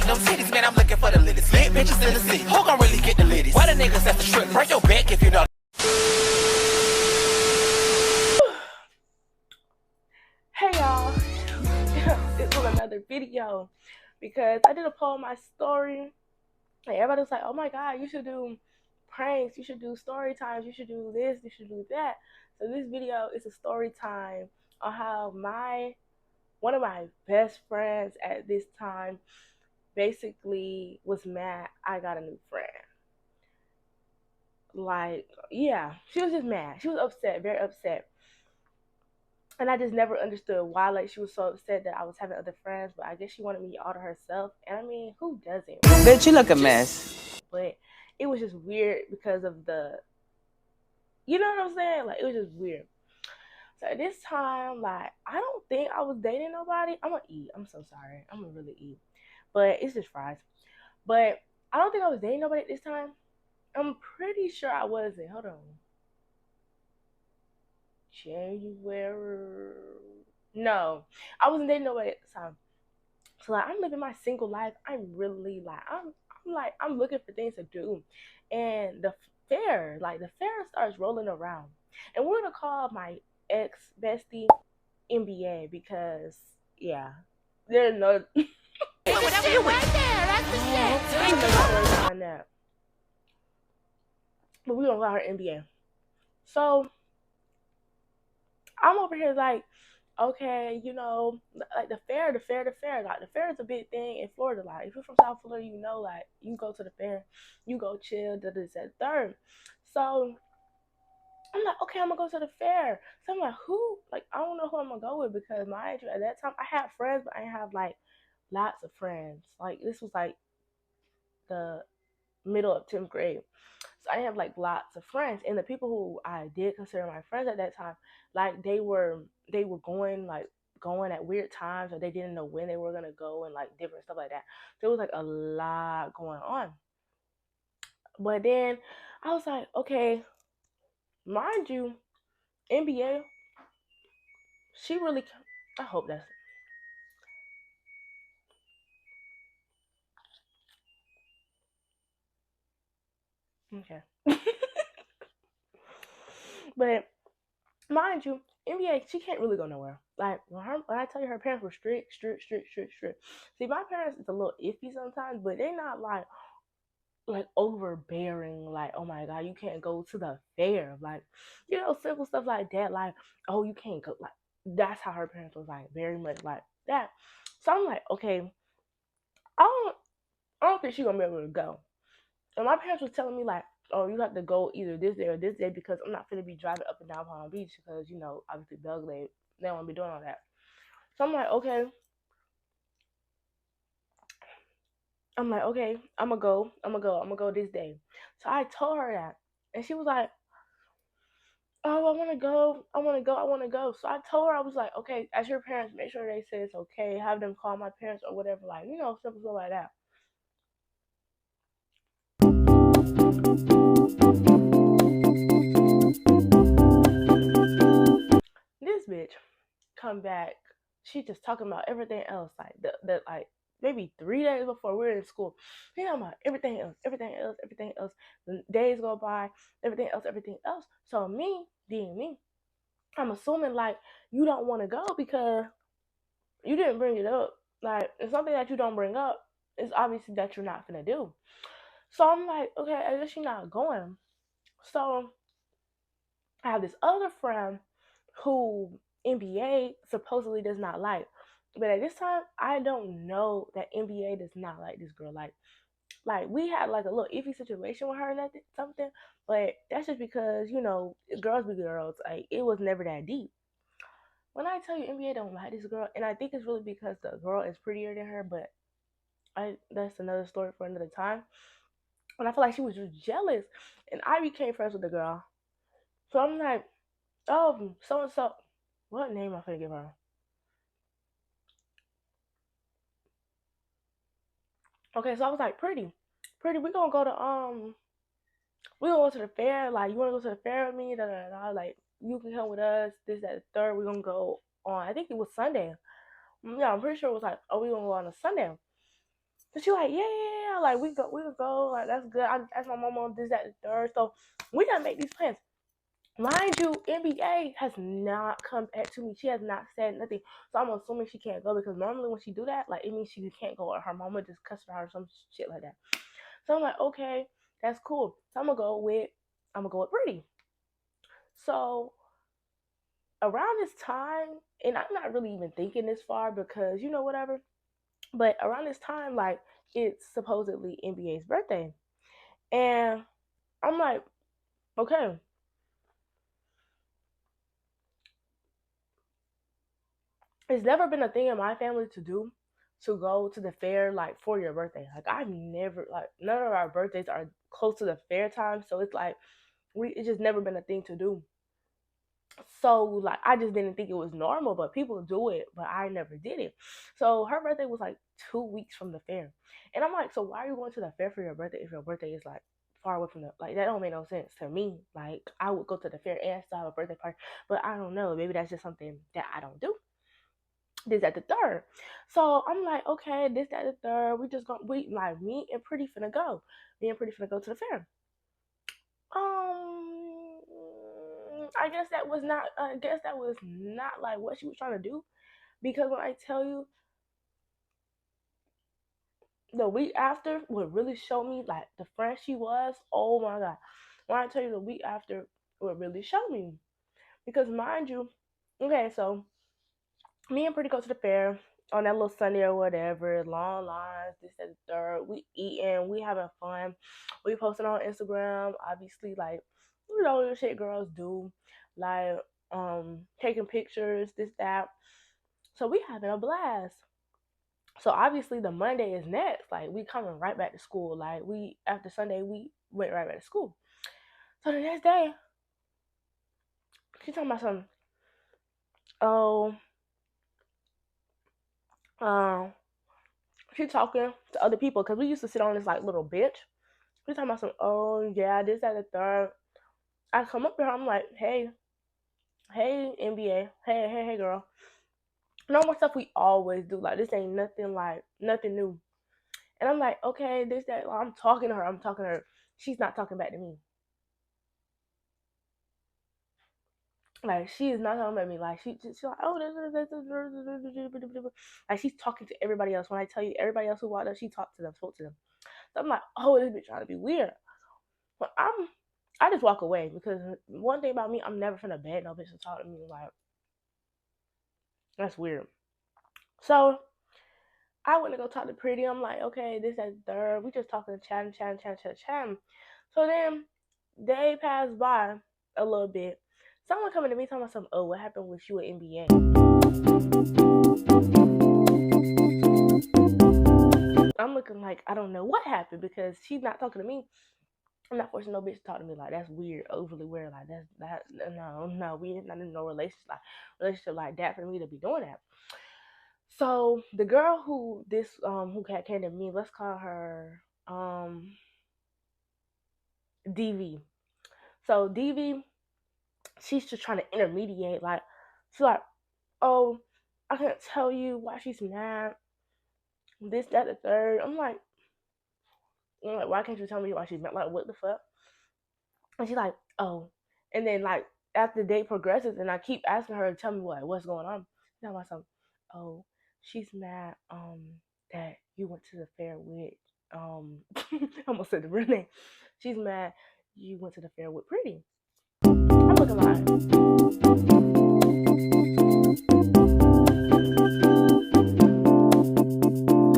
them titties, man, I'm looking for the littest. Lit bitches in the city, who gon' really get the littest? Why the niggas that's the trip? Break your back if you don't. Hey y'all, this was another video because I did a poll on my story and everybody was like, oh my god, you should do pranks, you should do story times, you should do this, you should do that. So this video is a story time on how one of my best friends at this time basically was mad I got a new friend. Like, yeah, she was just mad. She was upset, very upset. And I just never understood why, like, she was so upset that I was having other friends, but I guess she wanted me all to herself. And I mean, who doesn't? Bitch, you look a mess. But it was just weird because of you know what I'm saying? Like, it was just weird. So at this time, like, I don't think I was dating nobody. I'm gonna eat. I'm so sorry. I'm gonna really eat. But it's just fries. But I don't think I was dating nobody at this time. I'm pretty sure I wasn't. Hold on. January. No, I wasn't dating nobody at the time. So like, I'm living my single life. I'm really like, I'm looking for things to do, and the fair starts rolling around, and we're gonna call my ex bestie NBA because yeah, there's no. Whatever you want. That's the shit. On that. But we're gonna call her NBA. So I'm over here like, okay, you know, like the fair. Like the fair is a big thing in Florida. Like if you're from South Florida, you know, like you go to the fair, you go chill, this, that, third. So I'm like, okay, I'm gonna go to the fair. So I'm like, who? Like I don't know who I'm gonna go with because mind you, at that time I had friends, but I didn't have like lots of friends. Like this was like the middle of 10th grade. So I have like lots of friends, and the people who I did consider my friends at that time, like they were going at weird times, or they didn't know when they were gonna go, and like different stuff like that. So it was like a lot going on. But then I was like, okay, mind you, NBA, she really. I hope that's okay. But mind you, NBA, she can't really go nowhere. Like when I tell you her parents were strict. See, my parents is a little iffy sometimes, but they're not like overbearing. Like, oh my god, you can't go to the fair. Like, you know, simple stuff like that. Like, oh, you can't go. Like, that's how her parents was like, very much like that. So I'm like, okay, I don't think she's gonna be able to go. And my parents was telling me like, oh, you have to go either this day or this day because I'm not gonna be driving up and down Palm Beach because you know obviously Belgrade they don't want to be doing all that. So I'm like, okay. I'm gonna go this day. So I told her that, and she was like, oh, I want to go. So I told her I was like, okay, as your parents, make sure they say it's okay. Have them call my parents or whatever, like you know, simple stuff like that. This bitch come back. She just talking about everything else, like the like maybe 3 days before we were in school. She talking about everything else, everything else, everything else. The days go by, everything else, everything else. So me, being me, I'm assuming like you don't want to go because you didn't bring it up. Like it's something that you don't bring up. It's obviously that you're not gonna do. So I'm like, okay, I guess you're not going. So I have this other friend who NBA supposedly does not like. But at this time, I don't know that NBA does not like this girl. Like we had like a little iffy situation with her and something, but that's just because you know girls be girls. Like it was never that deep. When I tell you NBA don't like this girl, and I think it's really because the girl is prettier than her, but that's another story for another time. And I feel like she was just jealous, and I became friends with the girl. So I'm like, oh, so and so, what name am I gonna give her? Okay, so I was like, pretty. We gonna go to the fair. Like, you wanna go to the fair with me? Da da da. Like, you can come with us. This, that, the third. We gonna go on. I think it was Sunday. Yeah, I'm pretty sure it was like, oh, we gonna go on a Sunday. So she like, yeah, like we could go, like that's good. I asked my mama this, that, the third. So we gotta make these plans. Mind you, NBA has not come back to me. She has not said nothing. So I'm assuming she can't go because normally when she do that, like it means she can't go or her mama just cussed her out or some shit like that. So I'm like, okay, that's cool. So I'm gonna go with Brittany. So around this time, and I'm not really even thinking this far because whatever. But around this time, like it's supposedly NBA's birthday, and I'm like, okay, it's never been a thing in my family to do to go to the fair like for your birthday. Like I've never like none of our birthdays are close to the fair time, so it's like it's just never been a thing to do. So like I just didn't think it was normal, but people do it, but I never did it. So her birthday was like 2 weeks from the fair, and I'm like, so why are you going to the fair for your birthday if your birthday is like far away from the like that don't make no sense to me. Like I would go to the fair and still have a birthday party, but I don't know, maybe that's just something that I don't do. This at the third, so I'm like, okay, this at the third, we just gonna we like me and Pretty finna go, to the fair. Um, I guess that was not. I guess that was not like what she was trying to do, because when I tell you, the week after, what really showed me like the friend she was. Oh my god! When I tell you the week after, what really showed me, because mind you, okay, so me and Pretty go to the fair on that little Sunday or whatever. Long lines, this and the third. We eating, we having fun. We posting on Instagram, obviously, like the shit girls do, like taking pictures, this that. So we having a blast. So obviously the Monday is next. Like we coming right back to school. Like we after Sunday we went right back to school. So the next day, she talking about something. Oh, um, she talking to other people because we used to sit on this like little bench. We talking about some, oh yeah, this, that, the third. I come up to her, I'm like, hey, NBA, hey, girl. Normal stuff we always do. Like this ain't nothing like nothing new. And I'm like, okay, this, that. Well, I'm talking to her. She's not talking back to me. Like she is not talking about me. Like she's like, oh, like she's talking to everybody else. When I tell you, everybody else who walked up, she talked to them, spoke to them. So I'm like, oh, this bitch trying to be weird. But I just walk away because one thing about me, I'm never finna beg no bitch to talk to me. Like that's weird. So I went to go talk to Pretty. I'm like, okay, this, that, third. We just talking, chatting. So then day passed by a little bit. Someone coming to me talking about some, oh, what happened with you at NBA? I'm looking like I don't know what happened because she's not talking to me. I'm not forcing no bitch to talk to me like that's weird, overly weird. Like that's that no, we not in no relationship like that for me to be doing that. So the girl who came to me, let's call her DV. So DV, she's just trying to intermediate. Like she's like, oh, I can't tell you why she's mad. This, that, the third. I'm like, why can't you tell me why she's mad? Like, what the fuck? And she's like, oh. And then like after the date progresses, and I keep asking her to tell me what's going on. She's talking about something. Oh, she's mad that you went to the fair with I almost said the real name. She's mad you went to the fair with Pretty. I'm looking like, come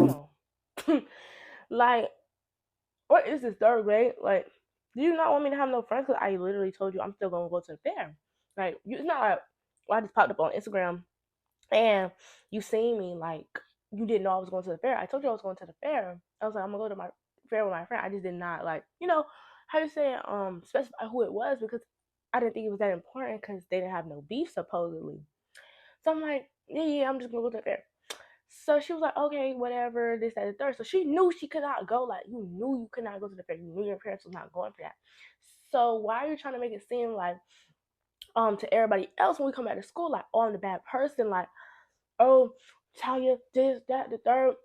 on. Like, what is this, third grade? Like, do you not want me to have no friends? Because I literally told you I'm still gonna go to the fair. Like, it's not like, well, I just popped up on Instagram and you seen me, like you didn't know I was going to the fair. I told you I was going to the fair. I was like, I'm gonna go to my fair with my friend. I just did not like, how you say specify who it was because I didn't think it was that important because they didn't have no beef supposedly. So I'm like, yeah, I'm just gonna go to the fair. So she was like, okay, whatever, this, that, and the third. So she knew she could not go. Like, you knew you could not go to the fair. You knew your parents was not going for that. So why are you trying to make it seem like to everybody else when we come back to school, like, oh, I'm the bad person, like, oh, Talia, this, that, the third.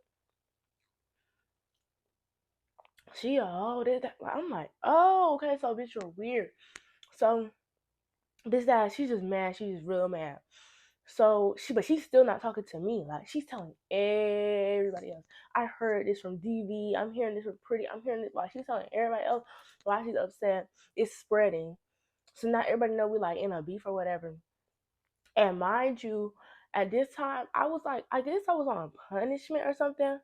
She oh this that. Like, I'm like, oh okay, so bitch you're weird. So this that she's just mad. She's just real mad. So but she's still not talking to me. Like she's telling everybody else. I heard this from DV. I'm hearing this from Pretty. I'm hearing this while she's telling everybody else why she's upset. It's spreading. So now everybody know we like in a beef or whatever. And mind you, at this time I was like, I guess I was on punishment or something.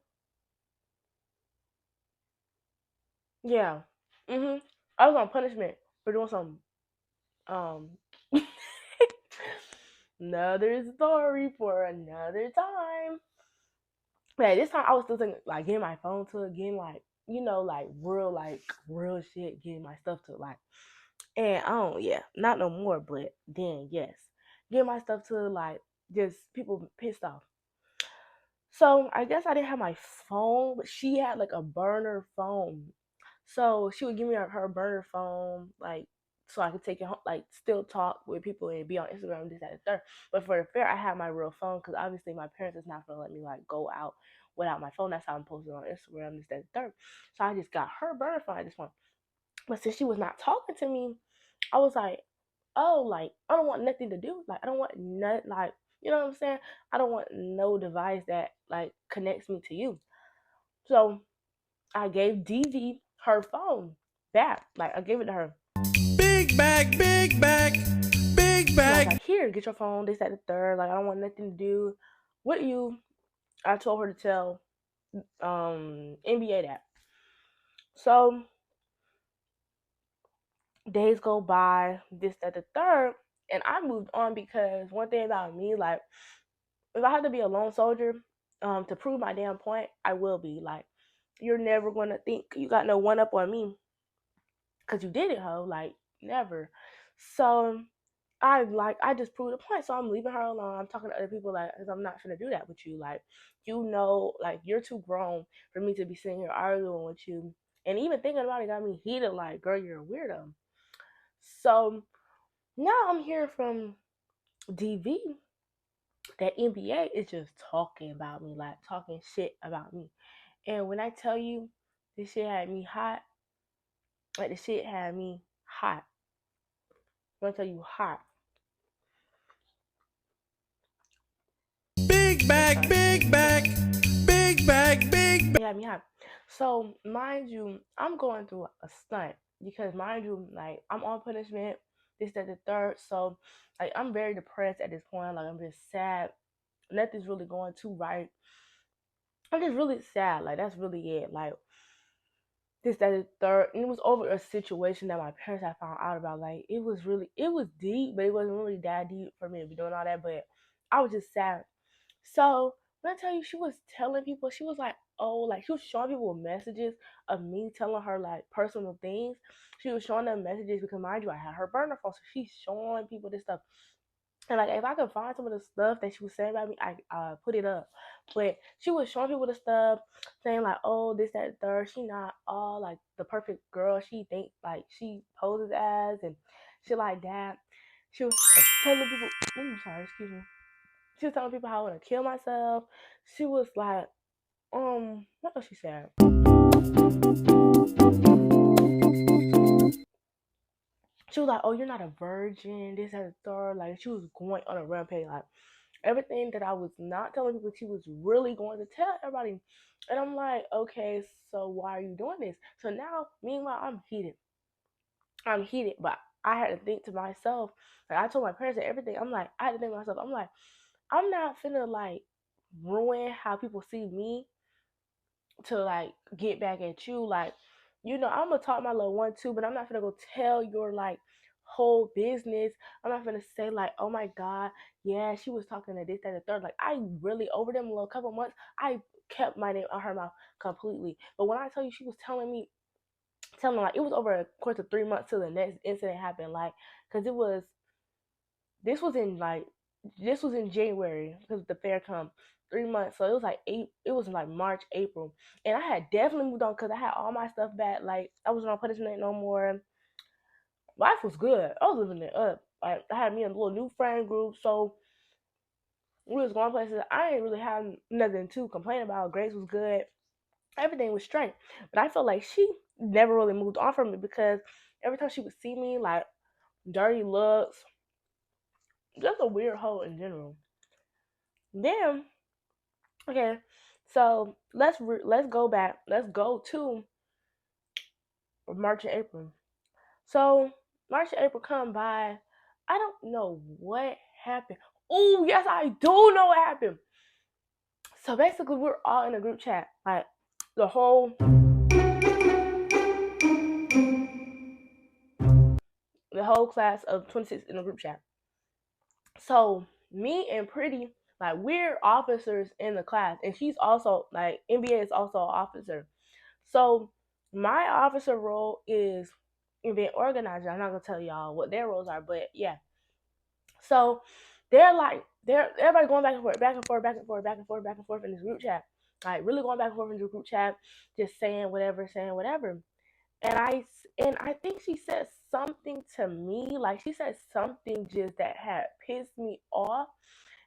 Yeah. I was on punishment for doing some um another story for another time. But at this time, I was still thinking, like, getting my phone to it, getting, like, real shit, getting my stuff to, like, and I don't, yeah, not no more, but then, yes, getting my stuff to, like, just people pissed off. So I guess I didn't have my phone, but she had, like, a burner phone. So she would give me her burner phone, like, so I could take it home, like, still talk with people and be on Instagram, this, that, and third. But for the fair, I had my real phone because obviously my parents is not gonna let me like go out without my phone. That's how I'm posted on Instagram, this, that, and third. So I just got her burner phone at this point. But since she was not talking to me, I was like, oh, like I don't want nothing to do. Like I don't want not like you know what I'm saying. I don't want no device that like connects me to you. So I gave DV her phone back. Like I gave it to her. Big bag, big bag, big And I was bag. like, here, get your phone, this, that, the third. Like I don't want nothing to do with you. I told her to tell NBA that. So days go by, this, that, the third, and I moved on because one thing about me, like, if I have to be a lone soldier, to prove my damn point, I will be. Like, you're never gonna think you got no one up on me because you did it, ho. Like, never. So I just proved a point. So I'm leaving her alone. I'm talking to other people like, cause I'm not gonna do that with you. Like, like you're too grown for me to be sitting here arguing with you. And even thinking about it got me heated. Like, girl, you're a weirdo. So now I'm hearing from DV that NBA is just talking about me, like talking shit about me. And when I tell you, this shit had me hot. Like the shit had me hot. When I tell you hot. Big bag, big bag, big bag, big bag. It had me hot. So mind you, I'm going through a stunt because mind you, like I'm on punishment, this, that, the third. So like I'm very depressed at this point. Like I'm just sad. Nothing's really going too right. I'm just really sad. Like that's really it. Like this, that, the third. And it was over a situation that my parents had found out about. Like it was deep, but it wasn't really that deep for me to be doing all that. But I was just sad. So when I tell you, she was telling people, she was like, oh, like she was showing people messages of me telling her like personal things. She was showing them messages because mind you, I had her burner phone, so she's showing people this stuff. And like if I could find some of the stuff that she was saying about me, I put it up. But she was showing people the stuff, saying like, oh, this, that, third. She not all like the perfect girl. She think like she poses as and shit like that. She was telling people, I'm sorry, excuse me. She was telling people how I want to kill myself. She was like, what else she said? She was like, oh, you're not a virgin, this, that, the third. Like, she was going on a rampage. Like, everything that I was not telling people, she was really going to tell everybody. And I'm like, okay, so why are you doing this? So now, meanwhile, I'm heated. But I had to think to myself, like, I told my parents and everything. I'm like, I had to think to myself, I'm like, I'm not finna, like, ruin how people see me to like get back at you. Like, I'm gonna talk my little one too, but I'm not gonna go tell your like whole business. I'm not gonna say like, oh my god, yeah, she was talking to this, that, and the third. Like, I really over them little couple months, I kept my name on her mouth completely. But when I tell you, she was telling like it was over a course of 3 months till the next incident happened. Like, cause this was in like this was in January because the fair come 3 months. So it was like it was like March, April. And I had definitely moved on because I had all my stuff back. Like I wasn't on punishment no more. Life was good. I was living it up. Like I had me a little new friend group, so we was going places. I didn't really have nothing to complain about. Grades was good. everything was straight. But I felt like she never really moved on from me because every time she would see me, like dirty looks, just a weird hoe in general. Then, okay, so let's go back. Let's go to March and April. So March and April come by. I don't know what happened. Oh, yes, I do know what happened. So basically, we're all in a group chat, like the whole class of 26 in a group chat. So me and Pretty, like we're officers in the class, and she's also like NBA is also an officer. So my officer role is event organizer. I'm not gonna tell y'all what their roles are, but yeah. So they're everybody going back and forth, back and forth, back and forth, back and forth, back and forth in this group chat. Like really going back and forth in the group chat, just saying whatever, saying whatever. And I think she said something to me, like she said something just that had pissed me off.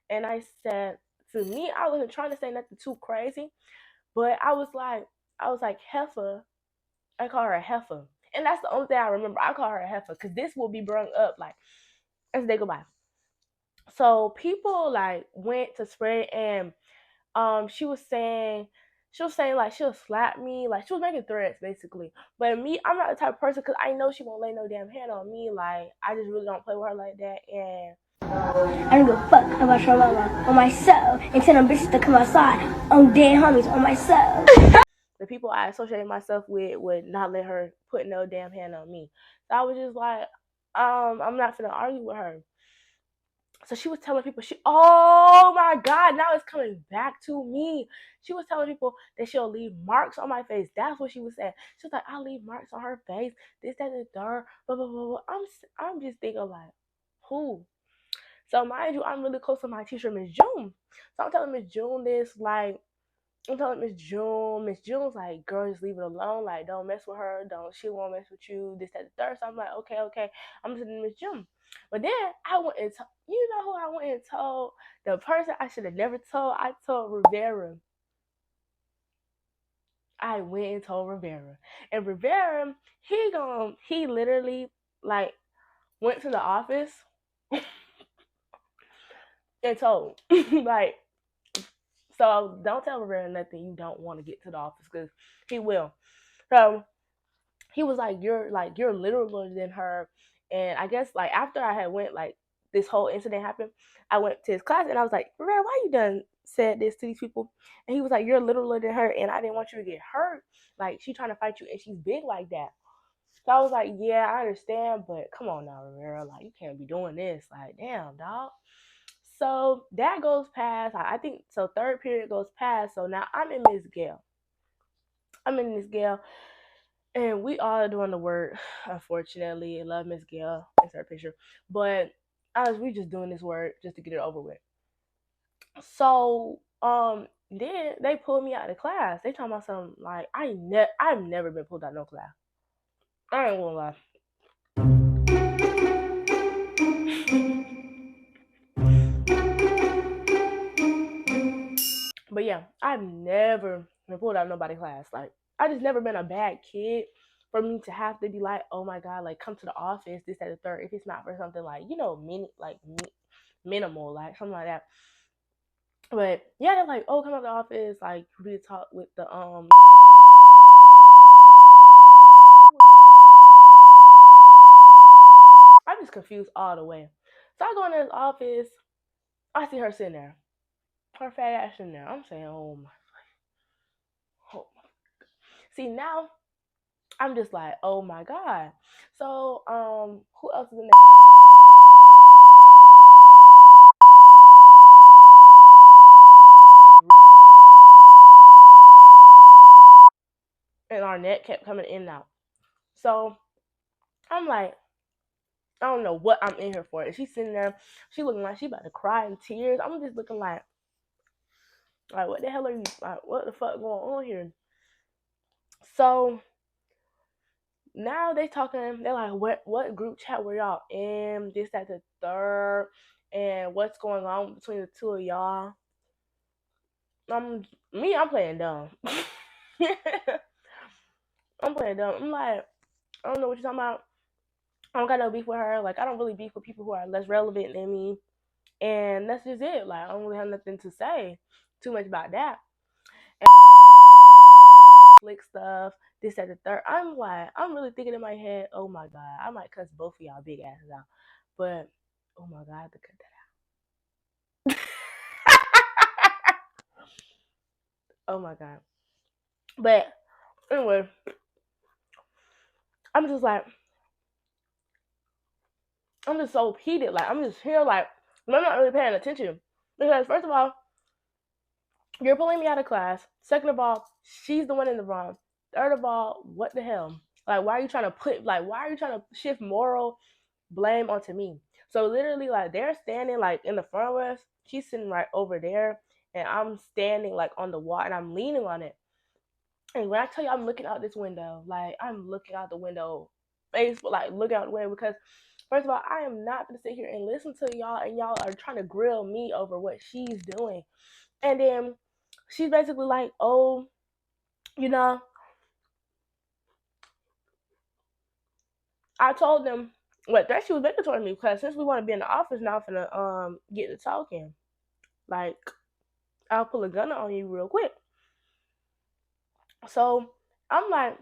And I said to me, I wasn't trying to say nothing too crazy, but I was like heifer. I call her a heifer, and that's the only thing I remember. I call her a heifer because this will be brought up like as they go by. So people like went to spread, and she was saying like she'll slap me, like she was making threats basically. But me, I'm not the type of person because I know she won't lay no damn hand on me. Like I just really don't play with her like that. And I don't give a fuck about your mama on my soul and tell them bitches to come outside on dead homies on my soul. the people I associate myself with would not let her put no damn hand on me. So I was just like, I'm not gonna argue with her. So she was telling people oh my god, now it's coming back to me. She was telling people that she'll leave marks on my face. That's what she was saying. She was like, I'll leave marks on her face, this, that, and the third, blah, blah, blah, blah. I'm just thinking like, who? So mind you, I'm really close to my teacher, Miss June. So I'm telling Miss June this, like, I'm telling Miss June. Miss June's like, girl, just leave it alone. Like, don't mess with her. She won't mess with you. This, that, the third. So I'm like, okay, okay. I'm listening to Miss June. But then I went and you know who I went and told? The person I should have never told. I told Rivera. I went and told Rivera. And Rivera, he literally like went to the office and told like, so don't tell Rivera nothing you don't want to get to the office because he will. So he was like, you're littler than her. And I guess like after I had went, like this whole incident happened, I went to his class and I was like, Rivera, why you done said this to these people? And he was like, you're littler than her and I didn't want you to get hurt. Like she trying to fight you and she's big like that. So I was like, yeah, I understand, but come on now, Rivera, like you can't be doing this. Like, damn, dog. So that goes past. I think so. Third period goes past. So now I'm in Miss Gale. And we all doing the work. Unfortunately, I love Miss Gale. It's her picture, but we just doing this work just to get it over with. So then they pulled me out of class. They talking about something like I've never been pulled out of no class. I ain't gonna lie. But yeah, I've never been pulled out of nobody's class. Like I just never been a bad kid for me to have to be like, oh my god, like come to the office, this, that, the third. If it's not for something like minimal, like something like that. But yeah, they're like, oh, come out the office, like we talk with the I'm just confused all the way. So I go in his office, I see her sitting there, her fat ass sitting there. I'm saying, oh my. See now, I'm just like, oh my god. So who else is in there? And Arnett kept coming in and out. So I'm like, I don't know what I'm in here for. And she's sitting there, she looking like she about to cry in tears. I'm just looking like what the hell are you, like, what the fuck going on here? So now they talking, they're like, what group chat were y'all in? This, that, the third, and what's going on between the two of y'all? I'm playing dumb. I'm playing dumb. I'm like, I don't know what you're talking about. I don't got no beef with her. Like, I don't really beef with people who are less relevant than me. And that's just it. Like, I don't really have nothing to say too much about that. And slick stuff, this, that, the third. I'm like, I'm really thinking in my head, oh my God, I might cuss both of y'all big asses out. But, oh my God, I have to cut that out. Oh my God. But, anyway, I'm just like, I'm just so heated. Like, I'm just here, like, I'm not really paying attention. Because, first of all, you're pulling me out of class. Second of all, she's the one in the wrong. Third of all, what the hell? Like, why are you trying to shift moral blame onto me? So literally, like, they're standing like in the front of us. She's sitting right over there, and I'm standing like on the wall, and I'm leaning on it. And when I tell you, I'm looking out this window, like I'm looking out the window, Facebook, like looking out the window because. First of all, I am not gonna sit here and listen to y'all, and y'all are trying to grill me over what she's doing. And then she's basically like, oh, you know, I told them what that she was making toward me because since we want to be in the office now, I'm finna get to talking. Like, I'll pull a gun on you real quick. So I'm like,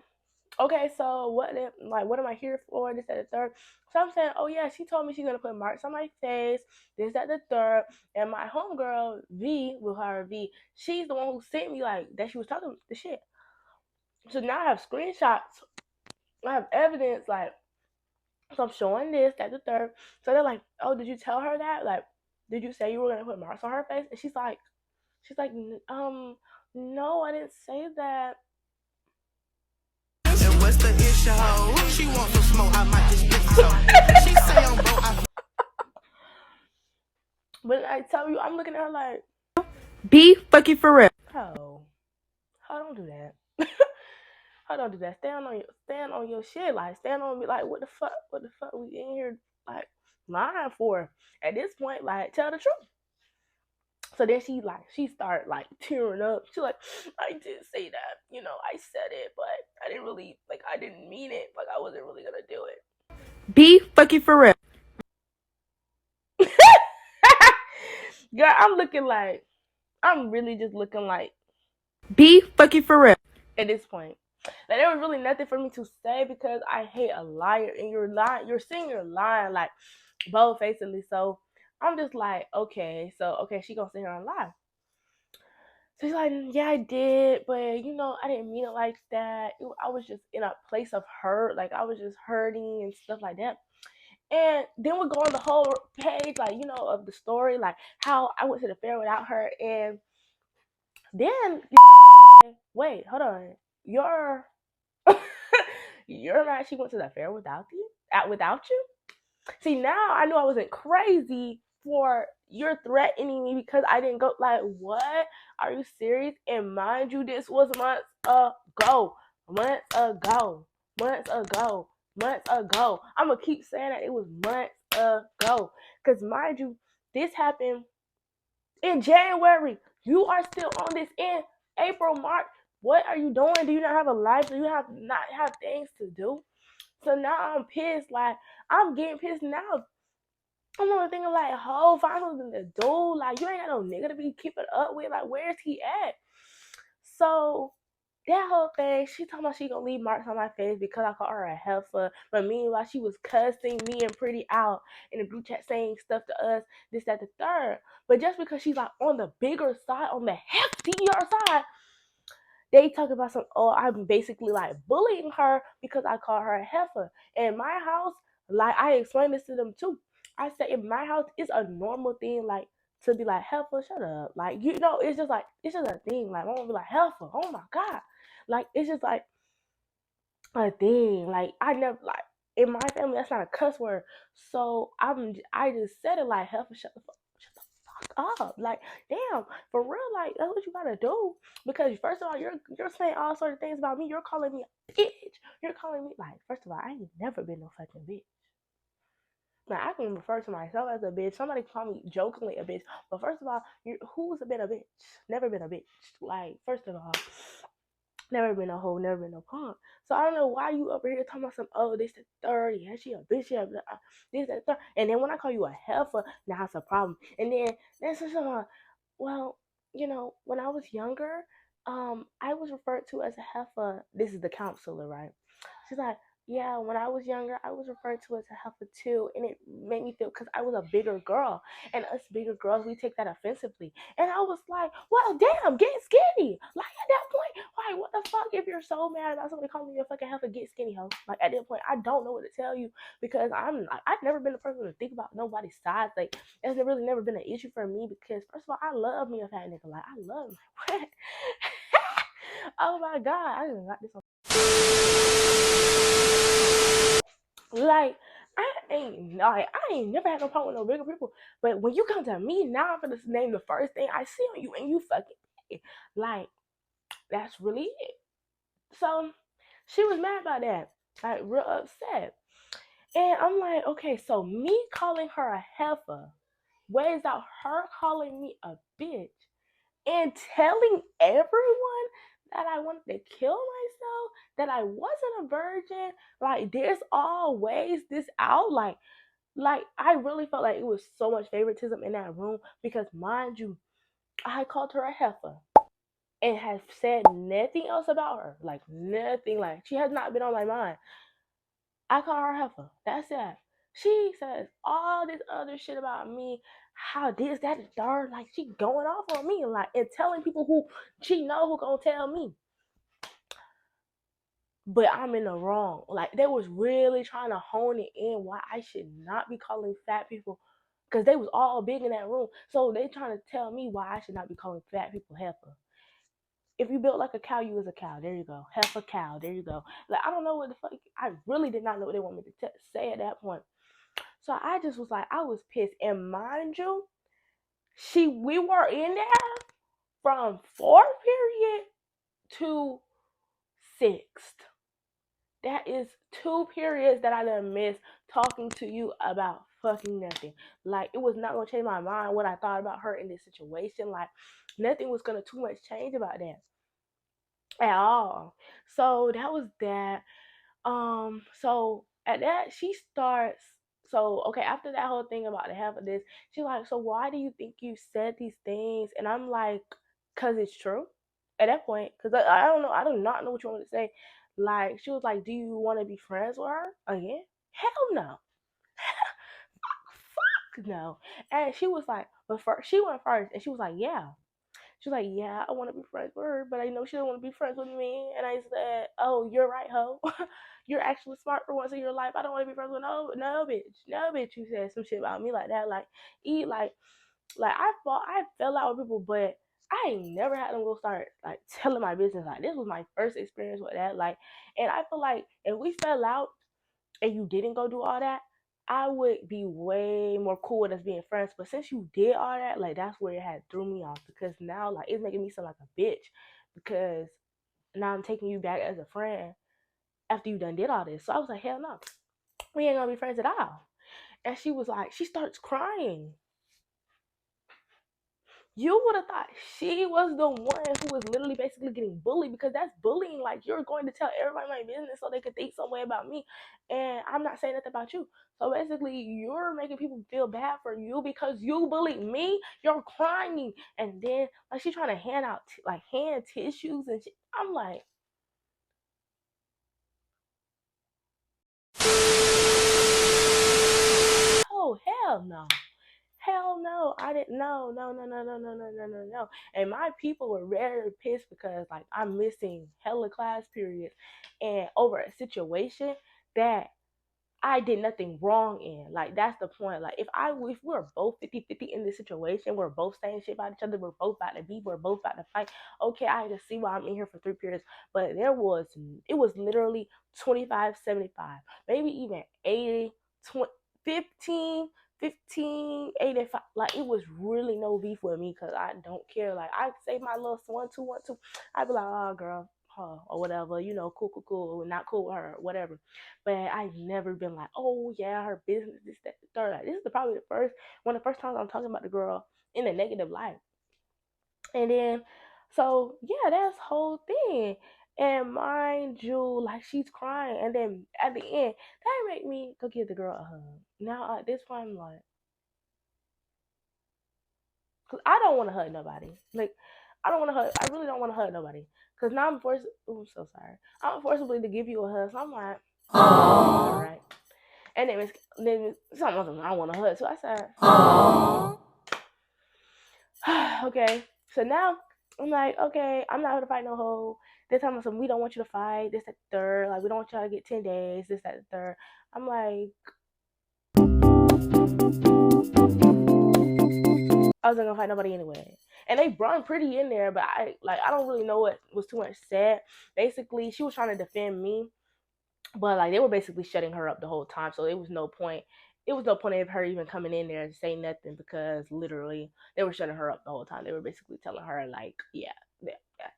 okay, so what am I here for? This, that, the third. So I'm saying, oh yeah, she told me she's gonna put marks on my face, this, that, the third. And my homegirl V, with her V, she's the one who sent me like that she was talking the shit. So now I have screenshots, I have evidence, like, so I'm showing this, that, the third. So they're like, oh, did you tell her that? Like, did you say you were gonna put marks on her face? And she's like, no, I didn't say that. And what's the issue? She wants some smoke, I might just get some. She say I'm broke, But I tell you, I'm looking at her like, Be fucking for real. oh, don't do that. Don't do that. Stand on your shit. Like, stand on me. Like, what the fuck we in here, like, lying for? At this point, like, tell the truth. So then she start like tearing up. She's like, I did say that, I said it, but I didn't really, like, I didn't mean it. Like, I wasn't really gonna do it. Be fucking for real. Girl, I'm really just looking like, be fucking for real. At this point, like, there was really nothing for me to say because I hate a liar, and you're lying. You're saying you're lying, like, bold-facedly. So I'm just like, okay, she gonna sit here and lie. So she's like, yeah, I did, but I didn't mean it like that. I was just in a place of hurt, like I was just hurting and stuff like that. And then we go on the whole page, like, of the story, like how I went to the fair without her. And then, wait, hold on, you're mad she went to the fair without you? See, now I knew I wasn't crazy for you're threatening me because I didn't go. Like, what? Are you serious? And mind you, this was months ago. Months ago. Months ago. Months ago. I'm going to keep saying that it was months ago. Because mind you, this happened in January. You are still on this in April, March. What are you doing? Do you not have a life? Do you not have things to do? So now I'm pissed. Like, I'm getting pissed now. I'm only thinking like, find something to do. Like, you ain't got no nigga to be keeping up with. Like, where's he at? So that whole thing, she talking about she gonna leave marks on my face because I called her a heifer. But meanwhile, she was cussing me and Pretty out in the group chat, saying stuff to us, this, that, the third. But just because she's like on the bigger side, on the heftier side, they talk about I'm basically like bullying her because I call her a heifer. In my house, like, I explained this to them too. I said, in my house, it's a normal thing, like, to be like, heifer, shut up. Like, it's just a thing. Like, my mom be like, heifer, oh my God. Like, it's just like a thing. Like, I never, like, in my family, that's not a cuss word. So I just said it like, heifer, shut the fuck up. Like, damn, for real, like, that's what you gotta do. Because first of all, you're saying all sort of things about me. You're calling me a bitch. You're calling me, like, first of all, I ain't never been no fucking bitch. Now, I can refer to myself as a bitch. Somebody call me jokingly a bitch. But first of all, who's been a bitch? Never been a bitch. Like, first of all. Never been a hoe, never been no punk. So I don't know why you over here talking about some, oh, this the third, yeah, she a bitch, yeah, this that third. And then when I call you a heifer, now it's a problem. And then that's just well, when I was younger, I was referred to as a heifer. This is the counselor, right? She's like, yeah, when I was younger, I was referred to as a heifer too, and it made me feel because I was a bigger girl, and us bigger girls, we take that offensively. And I was like, well, damn, get skinny. Like at that point, like what the fuck? If you're so mad about somebody calling you a fucking heifer, get skinny, hoe. Like at that point, I don't know what to tell you because I've never been the person to think about nobody's size. Like it's really never been an issue for me because first of all, I love me a fat nigga. Like I love him. Oh my god, I just got this on. Like I ain't never had no problem with no bigger people. But when you come to me now, I'm gonna name the first thing I see on you, and you fucking big. Like that's really it. So she was mad about that, like real upset. And I'm like, okay, so me calling her a heifer weighs out her calling me a bitch and telling everyone that I wanted to kill myself, that I wasn't a virgin. Like there's always this out. Like I really felt like it was so much favoritism in that room because mind you, I called her a heifer and have said nothing else about her. Like nothing. Like she has not been on my mind. I call her a heifer. That's it. She says all this other shit about me, how this, that, and third. Like she going off on me, like and telling people who she know who gonna tell me. But I'm in the wrong. Like they was really trying to hone it in why I should not be calling fat people, because they was all big in that room. So they trying to tell me why I should not be calling fat people heifer. If you built like a cow, you was a cow. There you go. Heifer cow. There you go. Like I don't know what the fuck. I really did not know what they want me to say at that point. So I just was like, I was pissed. And mind you, we were in there from fourth period to sixth. That is 2 periods that I done missed talking to you about fucking nothing. Like it was not gonna change my mind what I thought about her in this situation. Like nothing was gonna too much change about that at all. So that was that. So at that she starts. So okay, after that whole thing about the half of this, she's like, so why do you think you said these things? And I'm like, cause it's true. At that point, cause I don't know, I do not know what you want me to say. Like she was like, do you want to be friends with her again? Hell no, fuck no. And she was like, but first she went first, and she was like, yeah. She was like, yeah, I want to be friends with her, but I know she don't want to be friends with me. And I said, oh, you're right, ho. You're actually smart for once in your life. I don't want to be friends with no bitch, no bitch. You said some shit about me like that, like eat like I fell out with people, but I ain't never had them go start like telling my business. Like this was my first experience with that. Like, and I feel like if we fell out and you didn't go do all that, I would be way more cool with us being friends. But since you did all that, like that's where it had threw me off because now like it's making me sound like a bitch because now I'm taking you back as a friend after you done did all this. So I was like, hell no, we ain't gonna be friends at all. And she was like, she starts crying. You would have thought she was the one who was literally basically getting bullied because that's bullying. Like you're going to tell everybody my business so they could think some way about me, and I'm not saying nothing about you. So basically, you're making people feel bad for you because you bullied me. You're crying, and then like she's trying to hand out like hand tissues and shit. I'm like, oh hell no. Hell no, I didn't. No, no, no, no, no, no, no, no, no, no. And my people were very pissed because like I'm missing hella class periods and over a situation that I did nothing wrong in. Like that's the point. Like if we're both 50-50 in this situation, we're both saying shit about each other, we're both about to beef, we're both about to fight. Okay, I can see why I'm in here for 3 periods. But it was literally 25-75, maybe even 80, 20, 15, 15, 85. Like it was really no beef with me because I don't care. Like I say my little 1, 2, 1, 2. I'd be like, oh girl, huh, or whatever, cool, cool, cool, not cool with her, whatever. But I've never been like, oh yeah, her business, this, that, the third. Like, this is probably one of the first times I'm talking about the girl in a negative light. And then, so yeah, that's the whole thing. And mind you, like she's crying, and then at the end, that make me go give the girl a hug. Now at this point, I'm like, cause I don't want to hug nobody. Like I don't want to hug. I really don't want to hug nobody. Cause now I'm forced. Oh, I'm so sorry. I'm forcibly to give you a hug. So I'm like, all right. And then something else I want to hug. So I said, okay. So now I'm like, okay, I'm not gonna fight no hoe. This time we don't want you to fight. This, that, the third. Like we don't want y'all to get 10 days. This, that, the third. I'm like, I wasn't gonna fight nobody anyway. And they brought pretty in there, but I don't really know what was too much said. Basically, she was trying to defend me, but like they were basically shutting her up the whole time. So it was no point. It was no point of her even coming in there and saying nothing because literally they were shutting her up the whole time. They were basically telling her like, yeah, yeah.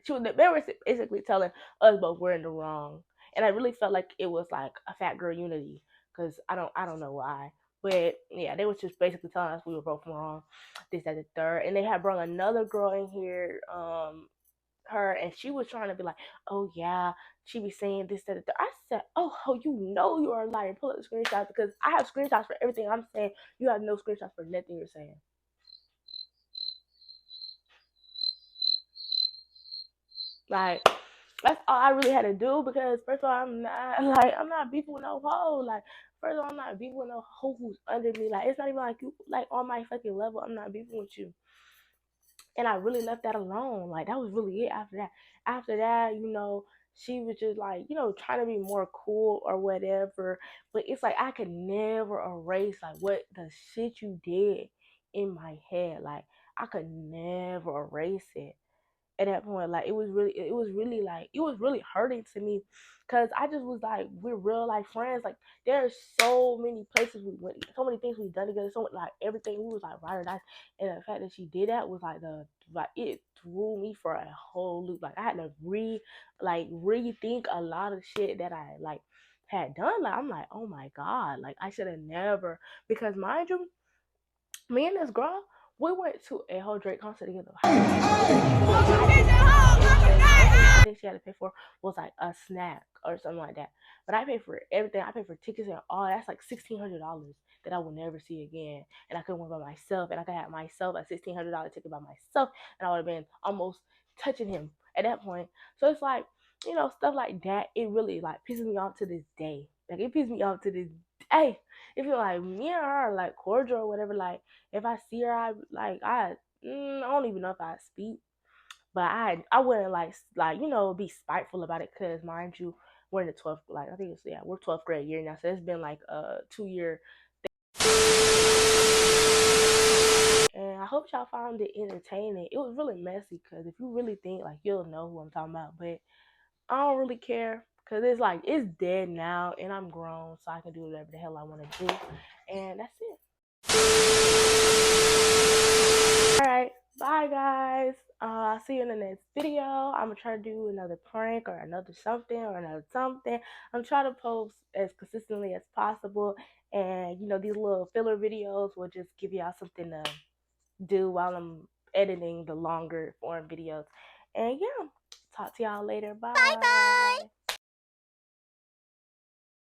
They were basically telling us both we're in the wrong. And I really felt like it was like a fat girl unity because I don't know why. But yeah, they were just basically telling us we were both wrong, this, that, the third. And they had brought another girl in here, her, and she was trying to be like, oh yeah, she be saying this, that, that. I said, oh, you know you are a liar. Pull up the screenshots because I have screenshots for everything I'm saying. You have no screenshots for nothing you're saying. Like that's all I really had to do because first of all, I'm not beefing with no hoe. Like first of all, I'm not beefing with no hoe who's under me. Like it's not even like you like on my fucking level. I'm not beefing with you. And I really left that alone. Like that was really it after that. After that, she was just like, trying to be more cool or whatever. But it's like I could never erase like what the shit you did in my head. Like I could never erase it at that point. Like it was really hurting to me because I just was like, we're real life friends. Like there's so many places we went, so many things we've done together, so much, like everything we was like ride or die. And the fact that she did that was like it threw me for a whole loop. Like I had to rethink a lot of shit that I like had done. Like I'm like, oh my god, like I should have never, because mind you, me and this girl, we went to a whole Drake concert together. I think she had to pay for was like a snack or something like that. But I paid for everything. I paid for tickets and all. That's like $1,600 that I will never see again. And I could have went by myself, and I could have myself a $1,600 ticket by myself, and I would have been almost touching him at that point. So it's like, stuff like that. It really like pisses me off to this day. Like it pisses me off to this day. If you're like me and her are like cordial or whatever, like if I see her, I don't even know if I speak, but I wouldn't be spiteful about it because mind you, we're in the 12th, like I think it's, yeah, we're 12th grade year now, so it's been like a 2 year. And I hope y'all found it entertaining. It was really messy because if you really think, like, you'll know who I'm talking about, but I don't really care because it's like it's dead now and I'm grown, so I can do whatever the hell I want to do, and that's it. Alright, bye guys. I'll see you in the next video. I'm gonna try to do another prank or another something or another something. I'm trying to post as consistently as possible, and these little filler videos will just give y'all something to do while I'm editing the longer form videos. And yeah, talk to y'all later. Bye bye.